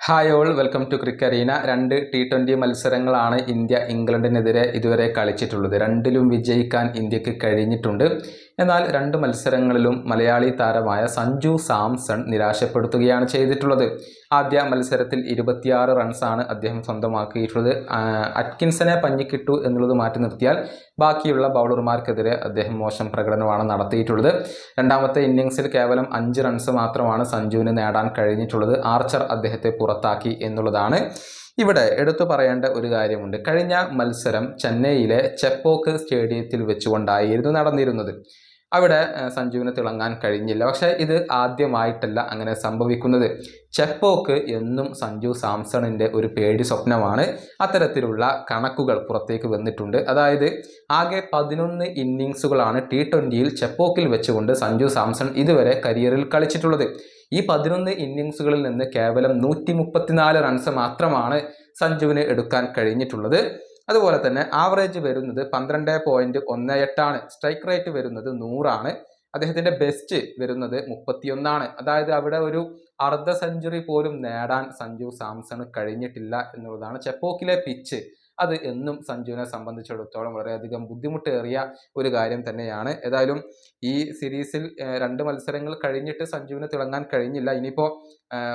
Hi all welcome to cricket arena. 2 T20 മത്സരങ്ങളാണ് India ഇംഗ്ലണ്ടിനെതിരെ ഇതുവരെ കളിച്ചിട്ടുള്ളത്. രണ്ടിലും വിജയിക്കാൻ ഇന്ത്യക്ക് കഴിഞ്ഞിട്ടുണ്ട്. എന്നാൽ 2 മത്സരങ്ങളിലും മലയാളി താരമായ സഞ്ജു സാംസൺ നിരാശപ്പെടുത്തുകയാണ് ചെയ്തിട്ടുള്ളത്. ആദ്യ മത്സരത്തിൽ 26 റൺസാണ് അദ്ദേഹം സ്വന്തമാക്കിയിട്ടുള്ളത്. അറ്റ്കിൻസനെ പഞ്ഞിക്കിട്ടു എന്നുള്ളത് മാറ്റി നിർത്തിയാൽ ബാക്കിയുള്ള ബൗളർമാർക്കെതിരെ അദ്ദേഹം മോശം പ്രകടനമാണ് നടത്തിയിട്ടുള്ളത്. രണ്ടാമത്തെ ഇന്നിങ്സിൽ കേവലം 5 റൺസ് മാത്രമാണ് സഞ്ജുവിന് നേടാൻ കഴിഞ്ഞിട്ടുള്ളത്. ആർച്ചർ അദ്ദേഹത്തെ പുറത്താക്കി എന്നുള്ളതാണ് ഇവിടെ എടുത്തു പറയേണ്ട ഒരു കാര്യമുണ്ട്. കഴിഞ്ഞ മത്സരം ചെന്നൈയിലെ ചെപ്പോക്ക് സ്റ്റേഡിയത്തിൽ വെച്ചുകൊണ്ടായിരുന്നു നടന്നിരുന്നത്. അവിടെ സഞ്ജുവിന് തിളങ്ങാൻ കഴിഞ്ഞില്ല. പക്ഷേ ഇത് ആദ്യമായിട്ടല്ല അങ്ങനെ സംഭവിക്കുന്നത്. ചെപ്പോക്ക് എന്നും സഞ്ജു സാംസണിൻ്റെ ഒരു പേടി സ്വപ്നമാണ്. അത്തരത്തിലുള്ള കണക്കുകൾ പുറത്തേക്ക് വന്നിട്ടുണ്ട്. അതായത് ആകെ 11 ഇന്നിങ്സുകളാണ് T20യിൽ ചെപ്പോക്കിൽ വെച്ചുകൊണ്ട് സഞ്ജു സാംസൺ ഇതുവരെ കരിയറിൽ കളിച്ചിട്ടുള്ളത്. ഈ 11 ഇന്നിങ്സുകളിൽ നിന്ന് കേവലം 134 റൺസ് മാത്രമാണ് സഞ്ജുവിന് എടുക്കാൻ കഴിഞ്ഞിട്ടുള്ളത്. അതുപോലെ തന്നെ ആവറേജ് വരുന്നത് 12.18 ആണ്. സ്ട്രൈക്ക് റേറ്റ് വരുന്നത് 100 ആണ്. അദ്ദേഹത്തിൻ്റെ ബെസ്റ്റ് വരുന്നത് 31. അതായത് അവിടെ ഒരു അർദ്ധ സെഞ്ചുറി പോലും നേടാൻ സഞ്ജു സാംസണ് കഴിഞ്ഞിട്ടില്ല എന്നുള്ളതാണ്. ചെപ്പോക്കിലെ പിച്ച് അത് എന്നും സഞ്ജുവിനെ സംബന്ധിച്ചിടത്തോളം വളരെയധികം ബുദ്ധിമുട്ടേറിയ ഒരു കാര്യം തന്നെയാണ്. ഏതായാലും ഈ സീരീസിൽ 2 മത്സരങ്ങൾ കഴിഞ്ഞിട്ട് സഞ്ജുവിന് തിളങ്ങാൻ കഴിഞ്ഞില്ല. ഇനിയിപ്പോൾ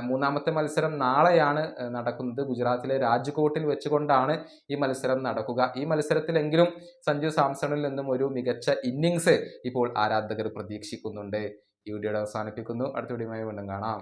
മൂന്നാമത്തെ മത്സരം നാളെയാണ് നടക്കുന്നത്. ഗുജറാത്തിലെ രാജ്കോട്ടിൽ വെച്ചുകൊണ്ടാണ് ഈ മത്സരം നടക്കുക. ഈ മത്സരത്തിലെങ്കിലും സഞ്ജു സാംസണിൽ നിന്നും ഒരു മികച്ച ഇന്നിങ്സ് ഇപ്പോൾ ആരാധകർ പ്രതീക്ഷിക്കുന്നുണ്ട്. ഈ വീഡിയോയുടെ അവസാനിപ്പിക്കുന്നു. അടുത്ത വീഡിയോയുമായി വീണ്ടും കാണാം.